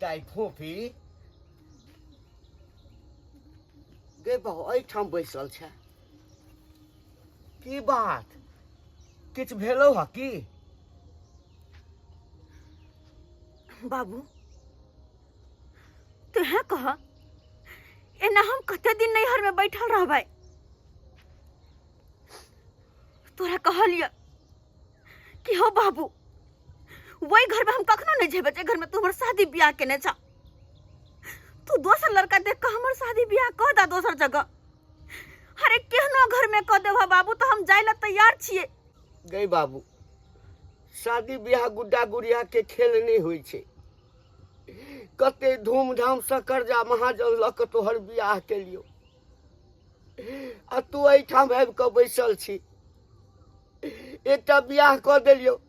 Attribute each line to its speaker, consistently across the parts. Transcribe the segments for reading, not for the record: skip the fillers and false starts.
Speaker 1: दाई फोफी गे बहु एठाम बैसल छै की बात किछ भेलौ ह की
Speaker 2: बाबू तुहे कह एना हम कते दिन नैहर में बैठल रहबै तोरा कहलिए कि हो बाबू वही घर में हम कखनो नहीं जेबे जे घर में तू हमर शादी ब्याह केने छ तू दोसर लड़का देख के हमर शादी ब्याह कह दा दोसर जगह अरे केहनो घर में कह देबा बाबू तो हम जाय ला तैयार छिए
Speaker 1: गई बाबू शादी ब्याह गुड्डा गुड़िया के खेल नहीं हुई छे कते धूमधाम से कर्जा महाजन ल के तोहर ब्याह के लियो आ तू एठाम आबि के बैसल छी एकटा ब्याह क देलियो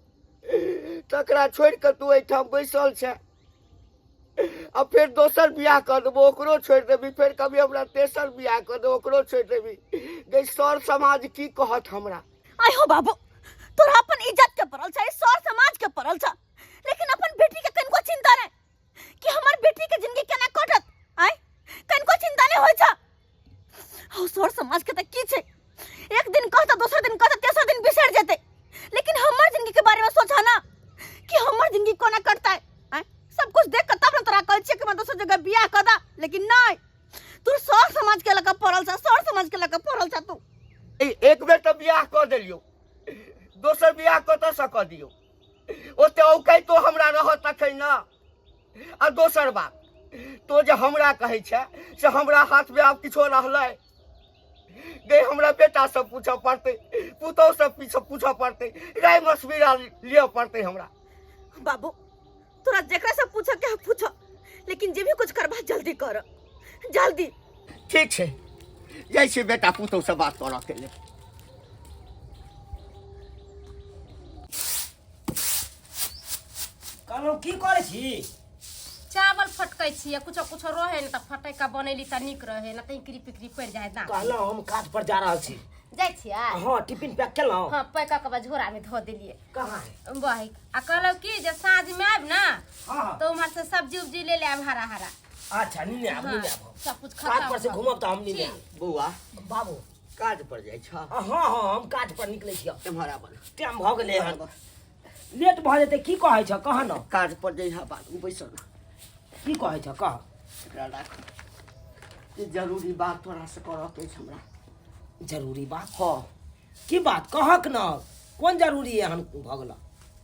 Speaker 1: तकरा छोड़ के तू एठाम बैसल छै अब फिर दोसर ब्याह कर देबो ओकरो छोड़ देबी फिर कभी हमरा तेसर ब्याह कर देबो ओकरो छोड़ देबी गे सर समाज की कहत हमरा
Speaker 2: आय हो बाबू तोरा अपन इज्जत के पड़ल छै सर समाज के पड़ल छ लेकिन अपन बेटी के कनको चिंता नहीं कि हमर बेटी के जिंदगी केना कटत आय कनको चिंता नहीं होय छ हो सर समाज के त की छै एक दिन कहता दूसरा दिन कहता तेसर दिन बिसर जेते लेकिन हमर जिंदगी के बारे में सोचा ना कि हमर जिंदगी कोना कटता है सब कुछ देख के तब ना तोरा कहै छै कि मैं दोसर जगह बियाह कर दा लेकिन नहीं तू सर समाज के लगा पड़ल छ सर समाज के लगा पड़ल छ तू
Speaker 1: एक बेर तो ब्याह कर देलियो दोसर ब्याह कत से कर दियो ओते औकै तो हमरा रहत तखै ना आ दोसर बात तो जे हमरा कहै छै से हमरा हाथ में आब किछो रहलै गे हमरा बेटा सब पूछऽ पड़तै पुतौ सब पीछे पूछऽ पड़तै राय मशविरा लियो पड़तै हमरा
Speaker 2: बाबू तोरा जेकरा से पूछो के पूछो लेकिन जे भी कुछ करबा जल्दी कर जल्दी
Speaker 1: ठीक छै जैसे बेटा पुतौ से बात करऽ के लिए
Speaker 3: कहलहुँ की करै छी
Speaker 4: चावल फटकै छियै कुछो कुछो रहे न त फटै का बनैली त नीक रहे न त इकरी पिकरी पड़ जाए दांत
Speaker 3: कहलहुँ हम काज पर जा रहल छी
Speaker 4: जाय छियै
Speaker 3: हाँ टिफिन पैक केलहुँ
Speaker 4: हां पैक क झोरा में धो देलिए
Speaker 3: कहाँ है
Speaker 4: वही आ कहलौ की जे साँझ में आब ना
Speaker 3: हाँ
Speaker 4: तो उमर से सब्जी उब्जी ले ले आब हरा हरा
Speaker 3: अच्छा नीने आब
Speaker 4: हाँ,
Speaker 3: नीने आब
Speaker 4: सब कुछ
Speaker 3: काज
Speaker 4: खत्म
Speaker 3: पर से घूमब त हम नीने आब
Speaker 1: बौआ
Speaker 3: बाबू
Speaker 1: काज पर जाइ छ
Speaker 3: हाँ हाँ हम काज पर निकलै छी
Speaker 1: एम्हर आबल
Speaker 3: टाइम भऽ गेलै हन लेट भऽ जेतै की कहै छ कह न
Speaker 1: काज पर जइहा बात बैसल
Speaker 3: की कहै छ कह
Speaker 1: एकरा राख ये जरूरी बात तोरा से करऽ के छै हमरा
Speaker 3: जरूरी बात
Speaker 1: हाँ
Speaker 3: की बात कहक न कोन जरूरी एहन भऽ गेल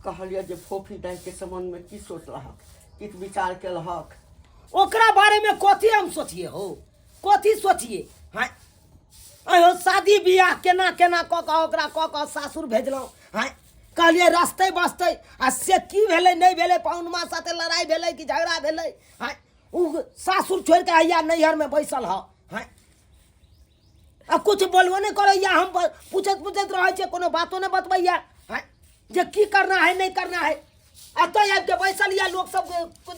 Speaker 1: कहलिए जे फोफी दाई के संबंध में की सोचलहक किछ विचार केलहक
Speaker 3: ओकरा बारे में कथी हम सोचिए हो कथी सोचिए हाँ अयो शादी बियाह केना केना कऽ कऽ ओकरा कऽ कऽ सासुर भेजलहुँ हाँ कहलिए रस्ते बसते आ से की भेलै नहीं भेलै पौनमा साथे लड़ाई भेलै कि झगड़ा भेलै हाँ उ सासुर छोड़ के हैया नैहर में बैसल ह हाँ आ कुछ बोलबो नहीं करैया हम पूछत पूछत रहै छै कोनो बातो नहीं बतबैया हाँ जे की करना है नहीं करना है अतः आबि के बैसल या लोग सब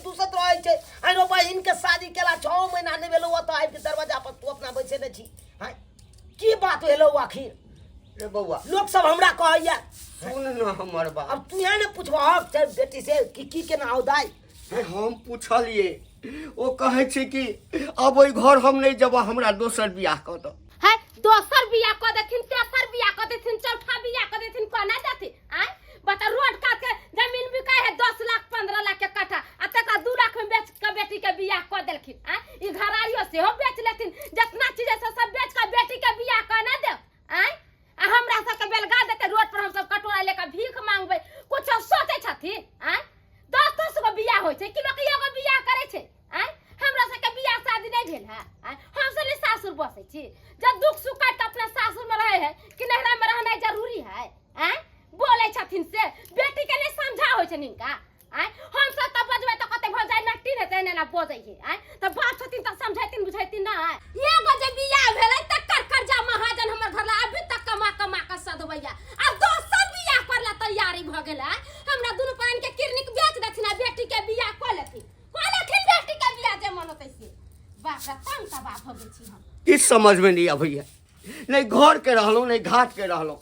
Speaker 3: दूसत रहे छै अरे बहिन के शादी केला 6 महीना नहीं भेलो ओतऽ आबि के दरवाजा पर तू अपना बैठे नहीं छी हाँ की बात भेलो आखिर
Speaker 1: रे बौआ
Speaker 3: लोग सब हमरा कहैया
Speaker 1: सुन न हमर बात
Speaker 3: अब तू यहाँ ने पूछबह बेटी से कि केना हो दाई
Speaker 1: हम पूछलिए ओ कहै छै कि अब ओइ घर हम नहीं जब हमरा दोसर बियाह क दो
Speaker 4: है दोसर बियाह क देथिन तेसर बियाह क देथिन चौथा बियाह क देथिन कोना देथिन आय बता रोड काट के जमीन बिकाय है 10 लाख 15 लाख के कट्ठा आ तका 2 लाख में बेच के बेटी के बियाह क देलखिन आय ई घरारियो से हो बेच लेथिन जितना चीज से सब बेच के बेटी के बियाह क ना दे आय आ हमरा सब के बेलगा देते रोड पर हम सब कटोरा लेके भीख मांगबै कुछ सोचे छथिन आय 10 गो बियाह होय छै कि लोग एगो बियाह करे छै आय हमरा सब के बियाह शादी नहीं भेल है आय हम सब सासुर बसै छी जब दुख सुख काट अपना सासुर में रहे है कि नहरा में रहना जरूरी है आय बोले छथिन से बेटी के लिए समझा होय छै निका आय हम सब त बजबै त कते भ जाय नट्टी ने तेने ना बोजै है आय त बाप छथिन त समझैतिन बुझैतिन ना एगो जे बियाह भेलै तकर कर्जा महाजन हमर घर ला अभी तक कमा कमा के सधबैया आ दोसर बियाह करला तैयारी भ गेलै हमरा दुनु पान के किरनिक बेच देथिन आ बेटी के बियाह क लेथिन कहलखिन बेटी के बियाह जे मन होतै से बाप रे तंग तबाह भ गेल छी हम
Speaker 1: किछ समझ में नहीं अबैया नहीं घर के रहलो नहीं घाट के रहलो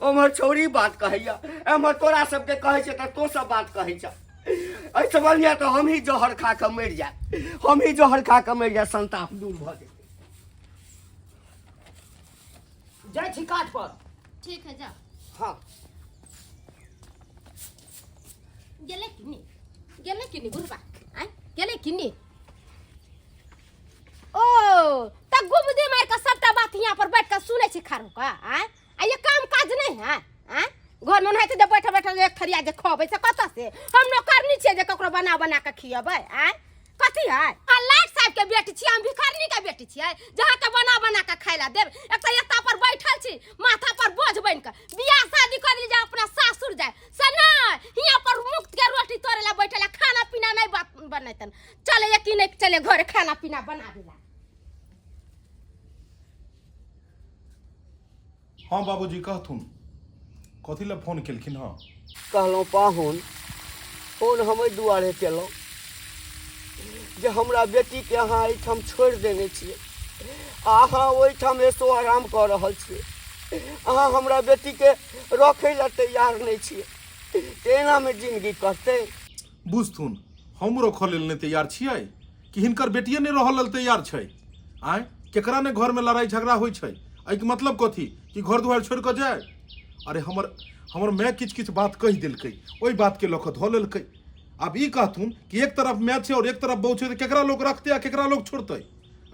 Speaker 1: ओमहर छोरी बात कहैया एमहर तोरा सबके कहै छै त तो सब बात कहै छ ऐसे बढ़िया तो हम ही जहर खा के मर जाए, हम ही जहर खा के मर जाए, संताप दूर भ जेतै।
Speaker 3: जाइ छी काठ पर।
Speaker 4: ठीक है जा।
Speaker 1: हाँ
Speaker 4: गेले किनी बुढ़बा आय गेले किनी। ओ त गुमदी मार के सबटा बात यहाँ पर बैठ के सुनै छी खारू का आय आ ये काम काज नहीं है आय घर में नहीं जे बैठे बैठे एक थरिया जे खबै से कत से हम नौकरनी छियै जे ककरो बना बना के खियबै आय कथी है आ लाट साहब के बेटी छियै हम भिखारनी के बेटी छियै जहाँ के बना बना के खाइला देब। एक त एता पर बैठल छी माथा पर बोझ बन के बियाह शादी कर ली जा अपना सासुर जाए से नहीं यहाँ पर मुफ्त के रोटी तोड़े ला बैठे खाना पीना नहीं बनैतन चले यकीन नहीं चले घर खाना पीना बना देला।
Speaker 5: हाँ बाबूजी कहथुन कथी ला फोन केलखिन। हाँ
Speaker 1: कहलहुँ पाहुन फोन हमें दुआरे केलहुँ जे हमरा बेटीके अहाँ एहिठाम छोड़ि देने छियै, अहाँ ओहिठाम ऐसो आराम कऽ रहल छियै, अहाँ हमरा बेटीके रखै ला तैयार नहि छियै, एनामे जिंदगी कटतै।
Speaker 5: बुझथुन हम रखऽ लेल नहि तैयार छियै कि हिनकर बेटिए नहि रहऽ लेल तैयार छै। आँय केकरा ने घर में लड़ाई झगड़ा होइ छै, एहिके मतलब कथी कि घर दुआर छोड़ि कऽ जाए। अरे हमर माय किछु किछु बात कहि देलकै, ओहि बातके लऽ कऽ धऽ लेलकै। अब ई कहथुन कि एक तरफ माय छै और एक तरफ बहू छै, तऽ केकरा लोग रखतै आ केकरा लोग छोड़तै।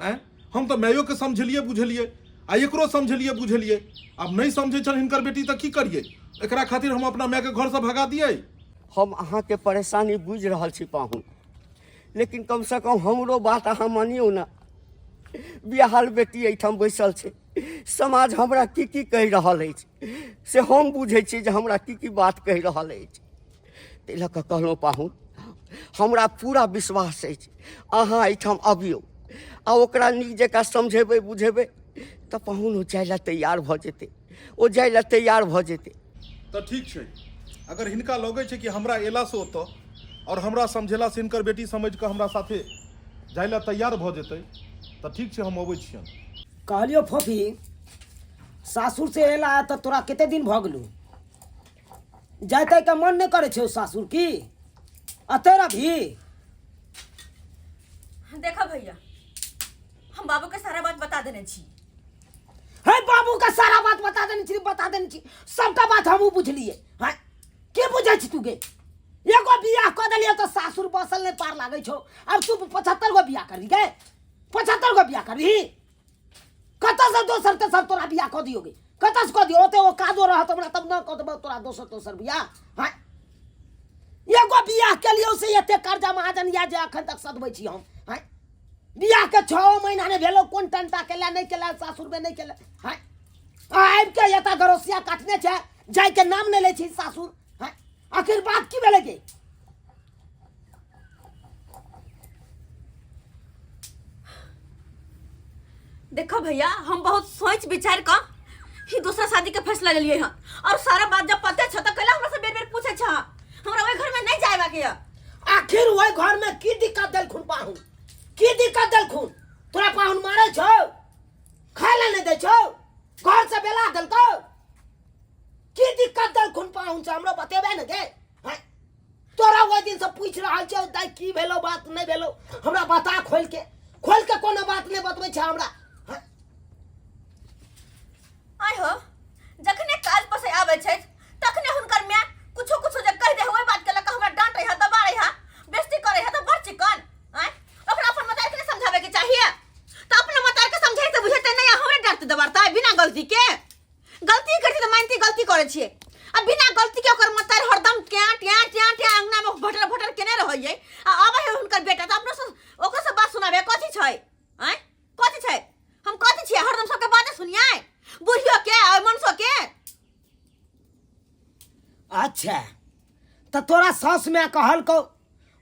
Speaker 5: आँय हम तऽ मायो के समझलियै बुझलियै आ एकरो समझलियै बुझलियै, अब नहीं समझै छन हिनकर बेटी तऽ की करियै। एकरा खातिर हम अपना माय के घर से भगा दियै।
Speaker 1: हम अहाँके परेशानी बुझि रहल छी पाहुन, लेकिन कम से कम हमरो बात अहाँ मानियौ ना। बिहार बेटी एहिठाम बैसल छै, समाज हमरा की कहि रहल अछि से हम बुझै छी जे हमरा की बात कहि रहल अछि। ताहि लऽ कऽ कहलहुँ पाहुन हमरा पूरा विश्वास अछि अहाँ एहिठाम अबियौ आ ओकरा नीक जकाँ समझेबै बुझेबै तऽ पाहुन ओ जाय लए तैयार भऽ जेतै, ओ जाय लए तैयार भऽ जेतै।
Speaker 5: तऽ ठीक छै, अगर हिनका लगै छै कि हमरा एला से ओतऽ और हमरा समझेला से हिनकर बेटी समझ कऽ हमरा साथे जाय लए तैयार भऽ जेतै तऽ ठीक छै, हम अबै छियन।
Speaker 3: कहलियो फोफी सासुर से एला तऽ तोरा कते दिन भऽ गेलौ, जाते के मन नहीं करे छो सासुर की अतेरा भी।
Speaker 2: देखा भैया हम बाबू के सारा बात बता देने छी।
Speaker 3: है बाबू का सारा बात बता देने छी सबटा बात हमहू बुझलिए। है के बुझै छी तू गे, एगो बियाह क देलिए तो सासुर बसल नहीं पार लागै छो, अब तू 75 गो बियाह करबी गे, 75 गो बियाह करबी। कत से दोसर तेसर तोरा बियाह क दियोगे, कत से क दियो ओते ओ कादो रहत हमरा तब न क देबो तोरा दोसर तेसर बियाह। है एगो बियाह के लिए से एते कर्जा महाजन या जे अखन तक सदबै छी हम। है बियाह के 6 महीना ने भेलो, कोन टंटा केला नहीं केला सासुर में नहीं केला। है आबि के एता गरोसिया काटने छै, जाय के नाम नहीं ले छी सासुर। है आखिर बात की भेलै गे।
Speaker 2: देखो भैया हम बहुत सोच विचार कर ही दूसरा शादी के फैसला ले लिए हैं, और सारा बात जब पता छ तो कला हमरा से बेर बेर पूछे छ हमरा ओइ घर में नहीं जाएबा के।
Speaker 3: आखिर ओइ घर में की दिक्कत देल खून पाहुन, की दिक्कत देल खून तोरा पाहुन मारे छो, खाय ले नहीं दे छो, घर से बेला देल को की दिक्कत देल खून पाहुन से हमरो बतेबे न गे। हैं तोरा ओइ दिन से पूछ रहल छ दाई की भेलो बात नहीं भेलो, हमरा बता खोल के कोनो बात नहीं बतबै छ हमरा।
Speaker 2: आय हो जखने काज पर से आवे छै तखने हुनकर माय कुछो जे कह दे ओइ बात के लक हमरा डांटे है दबाड़े है बेइज्जती करे है तो बड़ चिकन। आय ओकरा अपन मतार के समझावे के चाहिए, तो अपने मतार के समझाई से बुझते नहीं हमरे डांटते दबाड़ता है बिना गलती के। गलती करती तो मानती गलती करे छिए, अब बिना गलती के ओकर मतार हरदम ट्या अंगना में भटर केने रहइए आ आवे है हुनकर बेटा तो अपने ओकरा से बात सुनावे कथि छै। आय कथि छै हम कथि छिए हरदम सबके बातें सुनिए बुढ़ियो के और मनुष्य के।
Speaker 3: अच्छा तो तोरा सास में कहल को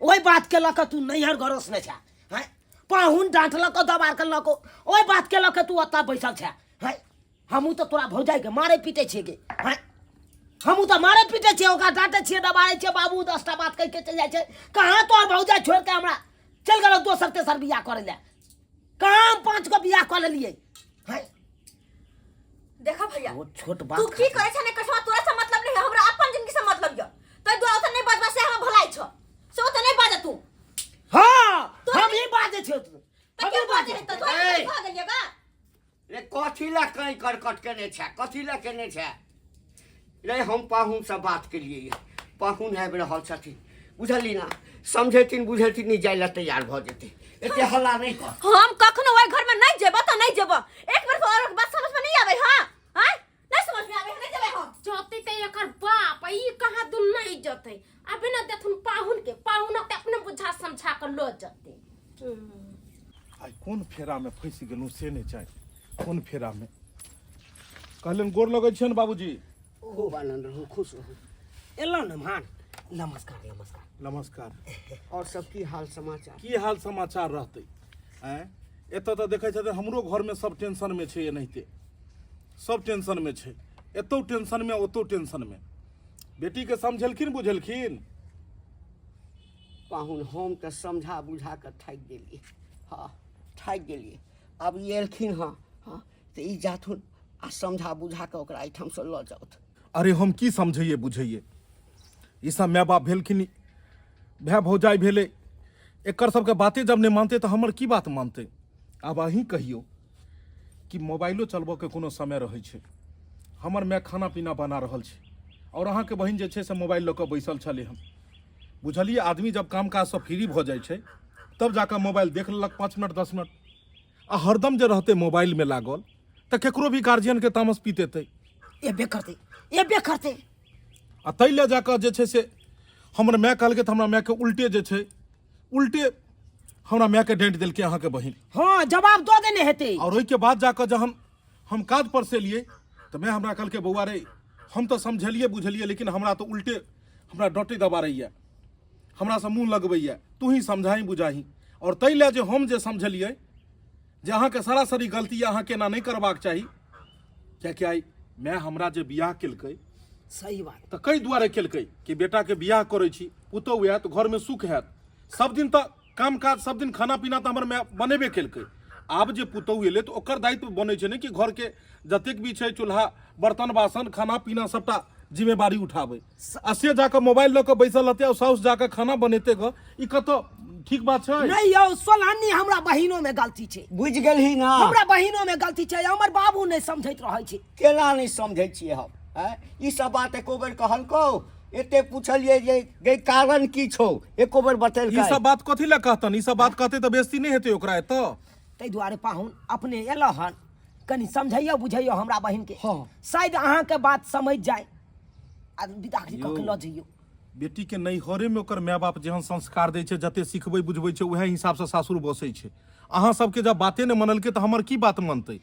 Speaker 3: ओइ बात के लक तू नैहर गरोस ने छ। हैं पाहुन डांटलक दबार करलक ओइ बात के लक तू अता बैसल छ। हैं हमू तो तोरा भौजाई के मारे पीटे छे गे। हैं हमू तो मारे पीटे छे, ओकरा डांटे छे दबारे छे, बाबू 10टा बात कह के चल जाय छे। कहां तोर भौजाई छोड़ के हमरा चल गेलो दोसर तेसर बियाह करे ले, कहां 5 गो बियाह कर लेलिए। हैं
Speaker 2: देखा भैया
Speaker 3: वो छोट बात
Speaker 2: तू की करे छ ने कसवा तोरा से मतलब नहीं है, हमरा अपन जिंदगी से मतलब है। तो दुआ से नहीं बजबा से हम भलाई छ सो तो नहीं बाजा तू
Speaker 3: हाँ हम ही बाजे छे
Speaker 2: तो क्यों बाजे है तो तू
Speaker 1: ए!
Speaker 2: भाग गया का
Speaker 1: रे कथी ला कहीं करकट केने छे कथी ला केने छे रे हम पाहुन से बात के लिए पाहुन है रहल छथिन बुझली ना समझेथिन बुझेथिन नहीं जाय ला तैयार भ जेते एते हल्ला नहीं कर
Speaker 2: हम कखनो ओइ घर में नहीं जेबो तो नहीं जेबो एक बार और बात समझ में नहीं आवे हां हां नहीं समझ में आवे नहीं जेबे हम
Speaker 4: जते ते एकर बाप ई कहाँ दुन नहीं जते अबे ना देखुन पाहुन के अपने बुझा समझा कर लो जते
Speaker 5: आई कौन फेरा में फंस गेलू से नहीं चाहे कौन फेरा में कहलन गोर लगे छन बाबूजी
Speaker 1: खूब आनंद रहू खुश रहू
Speaker 3: एलो न मान नमस्कार नमस्कार
Speaker 5: नमस्कार
Speaker 1: और सब की हाल समाचार
Speaker 5: की हाल समाचार रहते हैं एत तो देखे छे हमरो घर में सब टेंशन में छे एनाहिते सब टेंशन में छे एतो टेंशन में ओतो टेंशन में बेटी के समझलखिन बुझलखिन
Speaker 1: पाहुन हम तो समझा बुझा कर थाक गेलिए हाँ थाक गेलिए अब ई एलखिन हाँ हाँ तो ई जाथुन आ समझा बुझा के ओकरा एहिठाम से लऽ जाउथ
Speaker 5: अरे हम की समझिए बुझिए ई सब माय बाप भेलखिन भाई भौजाई भेले एकर सबके बातें जब नहीं मानते तो हमर की बात मानते अब अहीं कहियो कि मोबाइलो चलबऽ के कोनो समय रहै छै हमर माय खाना पीना बना रहल छै और अहाँके बहिन जे छै से मोबाइल लऽ कऽ बैसल छलै हम बुझलिए आदमी जब काम काज से फ्री भऽ जाइ छै तब जाकर मोबाइल देख लेलक 5 मिनट 10 मिनट आ हरदम जे रहते मोबाइल में लागल तो केकरो भी गार्जियन के तामस पीतेतै
Speaker 3: एबे करते
Speaker 5: आ ताहि ले जाकर जे छै से हमर माय कहलकै तऽ हमरा माय के उल्टे जे छै उल्टे हमरा माय के डांट देलकै अहाँके बहिन
Speaker 3: हाँ जवाब दो देने हेते
Speaker 5: और ओहि के बाद जाकर जहन हम काज पर से लिए तो मैं हमरा कहलकै बौआ रे हम तो समझलिए बुझलिए लेकिन हमरा तो उल्टे हमरा डटे दबा रही है हमरा से मुँह लगबैया तू ही समझाई बुझाही और ताहि ले जे हम जे समझलिए जे अहाँके सरासरी गलती अहाँके एना नहीं करबाक चाही कियाकि आइ माय हमरा जे बियाह केलकै
Speaker 3: सही बात
Speaker 5: तो कई दुआरे केलकै कि बेटा के बियाह करै छी पुतहु हैत घर में सुख हैत सब दिन तो काम काज सब दिन खाना पीना तो हमर माय बनेबे केलकै आब जे पुतहु एलै तो ओकर दायित्व बनै छै ने कि घर के जतेक भी छै चूल्हा बर्तन बासन खाना पीना सबटा जिम्मेवारी उठाबै आ से जाकर मोबाइल लऽ कऽ बैसल रहतै और साउस जाकर खाना बनेतै ग ई कतौ ठीक बात छै
Speaker 3: नहीं यौ सोलहनी हमरा बहिनो में गलती छै
Speaker 1: बुझ गेलही ना
Speaker 3: हमरा बहिनो में गलती छै हमर बाबू नहीं समझैत रहै छै
Speaker 1: केना नहीं समझै छियै हम हैं ई सब बात एको बेर कहलको एते पूछलिए जे गे कारण की छौ एको बेर
Speaker 5: ई
Speaker 1: बतेलकै
Speaker 5: सब बात कथी लए कहतन ई सब बात कहतै तऽ बेइज्जती नहीं हेतै ओकरा एतऽ
Speaker 3: ताहि दुआरे पाहुन अपने एलो हन कनि समझैयो बुझैयो हमरा बहिन के
Speaker 1: हाँ।
Speaker 3: शायद अहाँ के बात समझ जाए आ विदा कऽ के लऽ जइयो
Speaker 5: बेटी के नैहरे में ओकर माय बाप जेहन संस्कार दै छै जते सिखबै बुझबै छै उएह हिसाब से सासुर बसै छै अहाँ सबके जब बाते नहीं मनलकै तऽ हमर की बात मानतै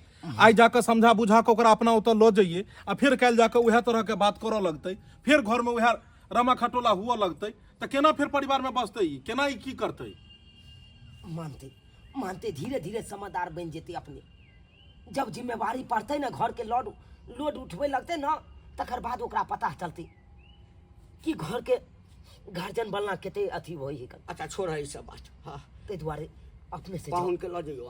Speaker 5: आइ जाकर समझा बुझा कऽ ओकरा अपना ओतऽ लऽ जइयै आ फेर काल्हि जाकर उएह तरह के बात करऽ लगतै फेर घर में उएह रमा खटोला हुअ लगतै तऽ केना फेर परिवार में बसतै ई केना ई की करतै
Speaker 3: मानते मानते धीरे धीरे समझदार बन जेते अपने जब जिम्मेवारी पड़ते ना घर के लोड उठबे लगते ना तकर बाद ओकरा पता चलते कि घर के गार्जियन बनना कते अथी होई है
Speaker 1: अच्छा छोड़ ई सब बात हाँ
Speaker 3: ताहि दुआरे अपने से
Speaker 1: पाहुन के लऽ जइयो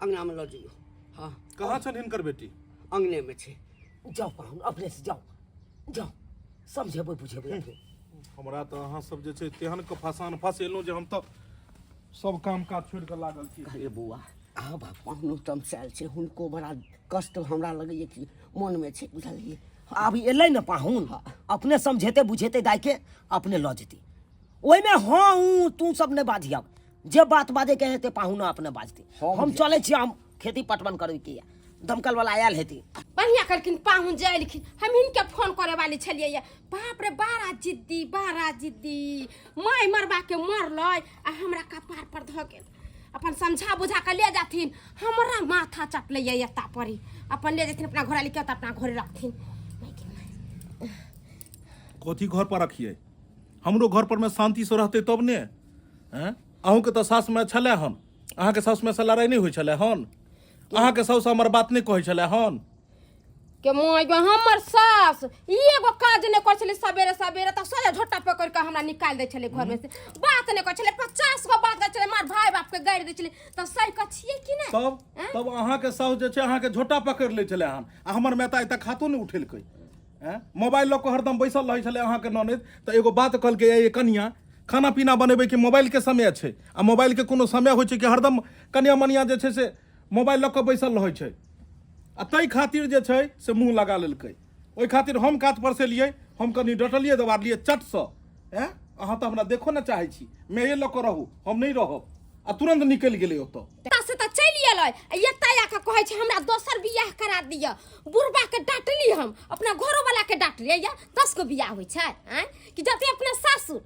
Speaker 1: अंगना में लऽ जइयो हाँ
Speaker 5: कहाँ छन हिनकर बेटी
Speaker 1: अंगने में छै
Speaker 3: जाओ पाहुन अपने से जाओ समझेबै बुझेबै अपने
Speaker 5: हमरा तऽ अहाँ सब जे छै तेहन के फसान फसेलहुँ जे हम तऽ सब काम काज छोड़ि कऽ लागल छी
Speaker 1: अरे बौआ हाँ बा पाहुन तमसायल छै हुनको बड़ा कष्ट हमरा लगैए कि मन में छै बुझलिए
Speaker 3: अब एलै ना पाहुन अपने समझेते बुझेते दाय के अपने लऽ जेते ओहिमे हाँ तू सब ने बाजियब जे बात बाजे के हेते पाहुन अपने बाजते हम चले छी हम खेती पटवन करे के दमकल वाला आयल हेती
Speaker 4: बढ़िया करकिन पाहुन जाय लिखिन हम इनके फोन करे वाली छलिए बाप रे बारा जिद्दी माय मरबा के मरलै आ हमरा कपार पर ध गेल अपन समझा बुझा के ले जाथिन हमरा माथा चटले एता परी अपन ले जाथिन अपना घोड़ा लेके अपना घरे रखथिन
Speaker 5: कथी घर पर रखिए हमरो घर पर में शांति से रहते तब ने हैं अहूँ के तो सास में छलै हन अहाँ के सास में से लड़ाई नहीं हुई छलै हन अहाँ के सास हमर बात नहीं कहै छलै हन
Speaker 4: के मोय गो हमर सास एगो काज नहीं कर छले सवेरे त सोजा झोटा पकड़ के हमरा निकाल दे छले घर में से बात नहीं कर छले 50 गो बात कर छले मार भाई बाप के गाड़ी दे छले त सही कछिए कि नहीं
Speaker 5: तब अहाँ के सास जे छै अहाँ के झोटा पकड़ ले छलै हन आ हमर मेता एता खातो नहीं उठेलकै हैं मोबाइल लऽ कऽ हरदम बैसल रहै छलै अहाँ के ननद त एगो बात कहलकै ए कनिया खाना पीना बनेबै के मोबाइल के समय छै आ मोबाइल के कोनो समय होइ छै कि हरदम कनिया मनिया जे छै से मोबाइल लऽ कऽ बैसल रहै छै आ ताहि खातिर जे छै से मुँह लगा लेलकै। ओहि खातिर हम कात पर से लिए हम कनि डटलिए दबाड़लिए चटसँ अहाँ तऽ हमरा देखो ने चाहै छी मैं ये लऽ कऽ रहू हम नहीं रहब आ तुरंत निकलि गेलै ओतऽ।
Speaker 4: से तऽ चलि एलै एतै आके कहै छै हमरा दोसर बियाह करा दिअ। बुढ़बा के डांटली हम अपना घरो वाला के डांटलियै 10 गो बियाह होइ छै कि जते अपने सासुर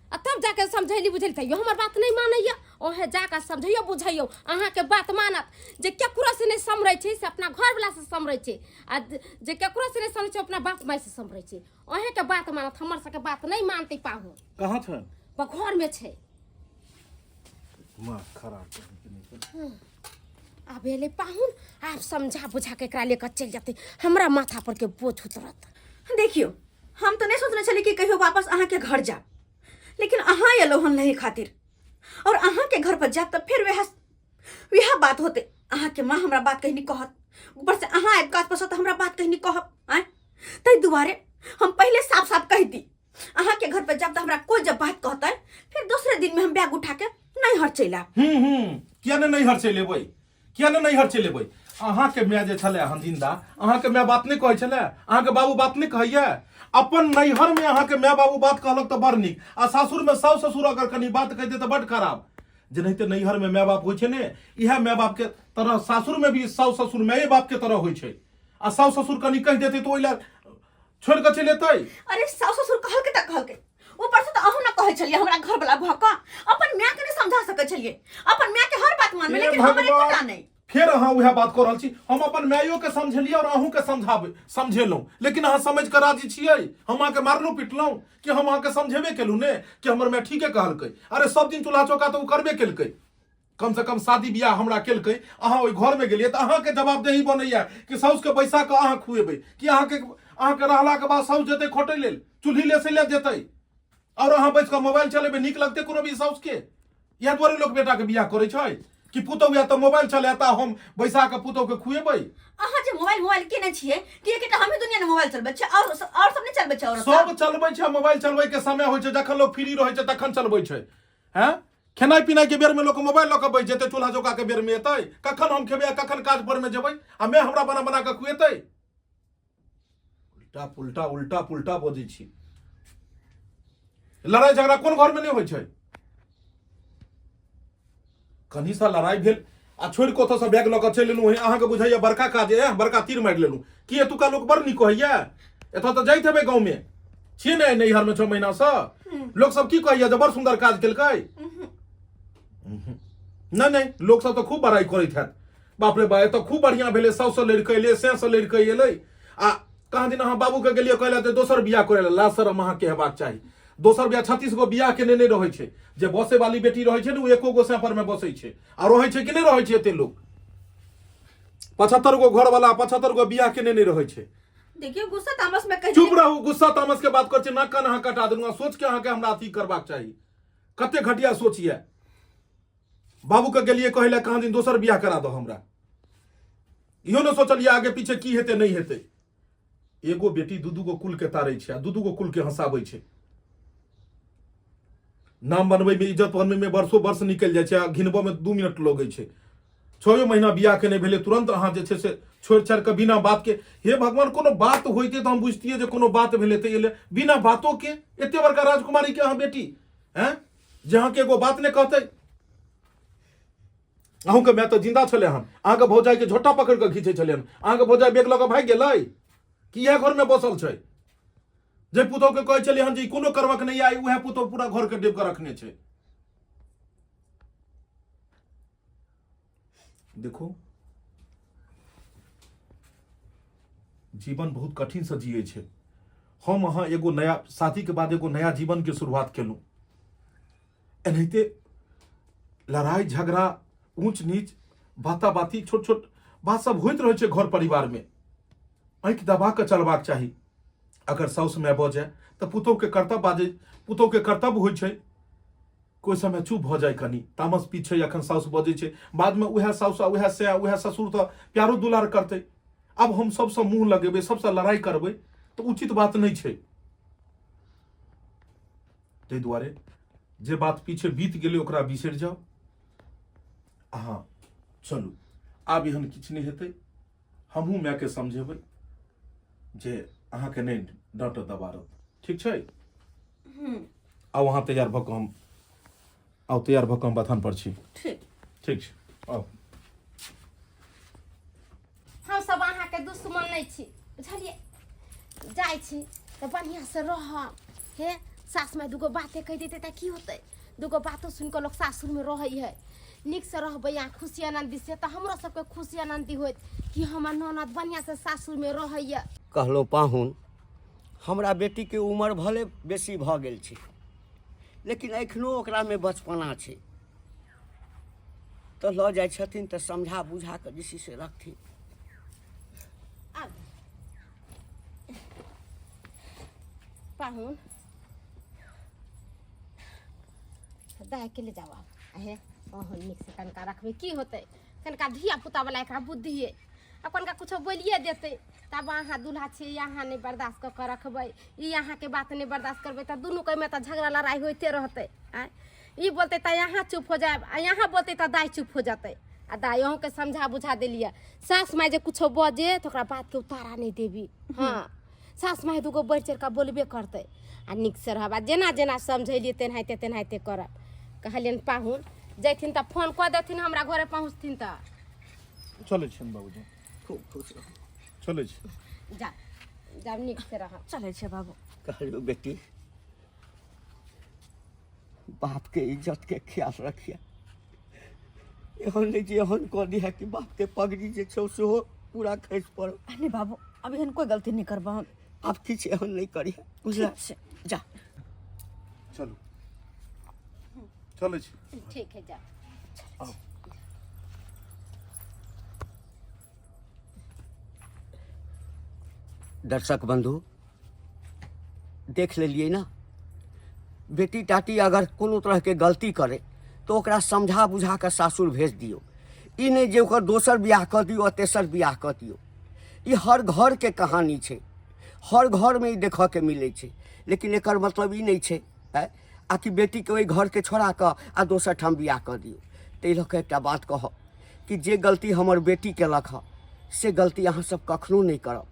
Speaker 4: आ तब जाके समझैली बुझैली तैयो हमर बात नहीं मानैया। ओहे जाके समझैयो बुझैयो अहाँ के बात मानत जे केकरो से नहीं समरै छै से अपना घर वाला से समरै छै आ जे केकरो से नहीं समरै छै अपना बाप माय से समरै छै। ओहे के बात मानत हमर सबके बात नहीं मानते पाहु।
Speaker 5: कहाँ छै?
Speaker 4: घर में छै।
Speaker 5: माँ खराब
Speaker 4: अब एले पाहुन आप समझा बुझा के एकरा लेकर चल जाते हमरा माथा पर के बोझ उतरत।
Speaker 2: देखियो हम तो नहीं सोचने चली कि कहियो वापस अहाँ के घर जा, लेकिन अहाँ एलो हन नहीं खातिर और अहाँ के घर पर जाब तब फिर वह बात होते। अहाँ के माँ हमरा बात कहीं नहीं कहत, ऊपर से अहाँ आब काज पर हमरा बात कहीं नहीं कहब आए तै दुआरे हम पहले साफ साफ कह दी अहाँ के घर पर जाब तो हमरा कोई जब बात कहता फिर दूसरे दिन में हम बैग उठा के नहीं हर चला।
Speaker 5: किया नहीं हर चले भाई किया नहीं हर चले भाई अहाँ के माय जे छले हन जिंदा अहाँ के माय बात नहीं कहै छले अहाँ के बाबू बात नहीं कहैया। अपन नैहर में अहाँ के माय बाबू बात कहलक तो बड़ नीक आ सासुर में सास ससुर अगर कनी बात कह दे तो बड़ खराब। जेनाहिते नैहर में माय बाप होइ छै ने इहे माय बाप के तरह सासुर में भी सास ससुर माय बाप के तरह होइ छै आ सास ससुर कनी कह देते तो ओइला छोड़ के चले जेतै।
Speaker 2: अरे सास ससुर कहल के त कहल के ऊपर से तो अहू ना कहै छलिए हमरा घर वाला भका अपन माय के नहीं समझा सकै छलिए अपन माय के हर बात मानबे लेकिन हमरे कोना नहीं।
Speaker 5: फिर अहाँ वह बात कर रहल छी हम अपन मायो के समझलिए और अहूँ के समझेलहुँ लेकिन अहाँ समझ के राजी छियै। हम अहाँ के मारलहुँ पिटलहुँ कि हम अहाँ के समझेबे केलहुँ ने कि हमर माय ठीके कहलकै। अरे सब दिन चूल्हा चौका तो करबे केलकै कम से कम शादी बियाह हमरा केलकै अहाँ ओहि घर में गेलियै तऽ अहाँ के जवाबदेही बनैया कि साउस के पैसा के अहाँ खुएबै कि अहाँ के रहला के बाद साउस जेतै खोटै लेल चूल्ही ले से ले जेतै और अहाँ बैस के मोबाइल चलेबै नीक लगतै कोनो भी साउस के। इएह दुआरे लोग बेटा के बियाह करै छै कि पुतौ या तो मोबाइल चलाता हम बैसा के पुतौ के खुएबै।
Speaker 2: अहाँ जे मोबाइल केने छियै कि एकटा हमें दुनिया में मोबाइल चलबै छै और सब नहीं चलबै छै और
Speaker 5: सब चलबै छै। मोबाइल चलबै के समय होइ छै जखन लोग फ्री रहै छै तखन चलबै छै। हैं खेनाइ पिनाइ के बेर में लोग मोबाइल लऽ के बैठ जेतै चूल्हा चौका के बेर में एतै कखन हम खेबै कखन काज पर में जेबै आ मैं हमरा बना बना के खुएतै। उल्टा पुल्टा उल्टा पुल्टा बजै छी। लड़ाई झगड़ा कोन घर में नहीं होइ छै? कनी सा लड़ाई भेल आ छोड़ के ओतऽ से बैग लऽ के चलि एलहुँ अहाँ के बुझाइया बड़का काज बड़का तीर मारि लेलहुँ कि एतुका लोग बड़ नीक कहैया। एतऽ तऽ जाइत हेबै गाँव में छियै ने नैहर में 6 महीना से लोग सब की कहैया जे बड़ सुंदर काज केलकै। नहीं लोग सब तो खूब बड़ाई करैत हैत बाप रे बा एतऽ खूब बढ़िया भेलै साउस से लड़ि के एलै से लड़ि के एलै आ कहाँ दिन अहाँ बाबू के गेलियै कहले तऽ दोसर बियाह करे ला लाज शरम अहाँ के हेबाक चाही। दोसर बियाह 36 गो बियाह के नहीं रहै छै जे बसे वाली बेटी रहै छै ने वो एको गो सेपर में बसै छै आ रहै छै कि नहीं रहै छै एते लोग 75 गो घर वाला 75 गो बियाह के नहीं रहै छै।
Speaker 2: देखियो गुस्सा तामस में कह
Speaker 5: चुप रहू गुस्सा तामस के बात कर छै ना कान अहाँ कटा दूंगा सोच के अहाँ के हमरा अथी करबाक चाही। कते घटिया सोचिए बाबू के गेलिए कहले कहाँ दिन दोसर बियाह करा दो हमरा इहो न सोचलिए आगे पीछे की हेते नहीं हेते। एगो बेटी दू गो कुल के तारै छै आ दू गो कुल के हंसाबै छै। नाम बनबै में इज्जत बनबै में वर्षों वर्ष निकल जाए छै घिनबो में 2 मिनट लगै छै। 6 महीना बियाह के नहीं भेले तुरंत अहाँ जे छै से छोड़ छाड़ के बिना बात के हे भगवान कोनो बात होइते तो हम बुझतिए जे कोनो बात भेले ते एले बिना बातों के एते बड़का राजकुमारी के अहाँ बेटी हैं जहाँ के एगो बात ने कहते अहूँ के मैं तो जिंदा छले हन अहाँ के भौजाई के झोटा पकड़ के खींचे छले हन अहाँ के भौजाई बेग लऽ के भाग गेलै कि इएह घर में बसल छै जे पुतौ के कहै छलिए हन जे कोनो करवक नहीं आई उहे पुतौ पूरा घर के डेब के रखने छै। देखो जीवन बहुत कठिन से जिए छै। हम अहाँ एगो नया शादी के बाद एगो नया जीवन के शुरुआत केलहुँ एनाहिते लड़ाई झगड़ा ऊंच नीच बाता बाती छोट छोट बात सब होइत रहे छै घर परिवार में आँखि दबा के चलबाक चाही। अगर साउस में बजे तो पुतौ के कर्तव्य बाजे पुतौ के कर्तव्य होइ छै कोई समय चुप भ जाए कनी तामस पीछे अखन साउस बजे छै बाद में उहे साउस उहे से उहे ससुर तो प्यारो दुलार करते। अब हम सबसे मुंह लगेबै सबसे लड़ाई करबै तो उचित बात नहीं छै। ताहि दुआरे जे बात पीछे बीत गेलै ओकरा बिसरि जाओ। अहाँ चलू आब एहन किछु नहि हेतै। हमहूँ मायके समझेबै जे अहाँके नहि डाँटत दबारत, ठीक छै? आउ अहाँ तैयार भऽ कऽ हम बथान पर छी।
Speaker 2: ठीक
Speaker 5: ठीक छै, आउ।
Speaker 4: हम सब अहाँ के दुश्मन नहीं छी, बुझलिए? जाय छी तो बढ़िया से रह। हे सास में दुगो बातें कह देते त की होते? दुगो बातों सुन के लोग सासुर में रही है। निक से रहबै यहाँ खुशी आनंदी से, तो हमरो सबके खुशी आनंदी होत कि हमर ननद बढ़िया से सासुर में रहैया।
Speaker 1: कहलो पाहुन, हमरा बेटी के उम्र भले बेसी भ गेल छै, लेकिन एखनो ओकरा में बचपना छै। तो ल जाय छथिन तो समझा बुझा के दिसी से रखथिन।
Speaker 4: पाहुन दाय के ले जाओ। अहे ओहन निक से कनका रखबे की होते? कनका धिया पुता वाला एकरा बुद्धि है, अपन का कुछ बोलिए देते तब अहाँ दूल्हा छी, यहाँ नहीं बर्दाश्त क के रखबै, ई यहाँ के बात नहीं बर्दाश्त करबै त दुनू के में त झगड़ा लड़ाई होते रहते। ई बोलते त यहाँ चुप हो जाए, आ यहाँ बोलते त दाई चुप हो जाते। आ दाई अहूँ के समझा बुझा दिलिए। सास माय जे कुछ बजे तो ओकरा बात के उतारा नहीं देबी। हाँ, सास माय दुगो बढ़ चढ़ के बोलबे करते। आ निक से रहबा, जेना जेना समझेलिए तेनाहिते करब। कहलियन पाहुन जैथिन त फोन क देथिन, हमरा घरे पहुँचथिन त।
Speaker 5: चलै छी बाबूजी,
Speaker 1: खूब खुश रह।
Speaker 5: चलै छी।
Speaker 4: जा जा निक से रह।
Speaker 2: चले छे बाबू।
Speaker 1: कहलियो बेटी, बाप के इज्जत के ख्याल रखिए। एहन नहीं जे एहन कह दिया कि बाप के पगड़ी जे छौ सेहो पूरा खसि पड़।
Speaker 2: नहीं बाबू, अब एहन कोई गलती नहीं करबा हम।
Speaker 1: अब किछु एहन नहीं करिए, बुझला?
Speaker 2: ठीक छै।
Speaker 1: जा
Speaker 5: चलू चलै छी।
Speaker 4: ठीक है, जा।
Speaker 1: दर्शक बंधु, देख लेलिए ना, बेटी टाटी अगर कोनो तरह के गलती करे तो ओकरा समझा बुझा के सासुर भेज दियो। ई नहीं जे ओकर दोसर बियाह कर दियो और तेसर बियाह कर दियो। ई हर घर के कहानी छै, हर घर में ई देख के मिले छै। लेकिन एकर मतलब ई नहीं छै आ कि बेटी के ओहि घर के छोड़ा के आ दोसर ठाम बियाह कर दियो। ताहि लऽ के एकटा बात कह कि जे गलती हमर बेटी केलक ह से गलती अहाँ सब कखनो नहीं करब।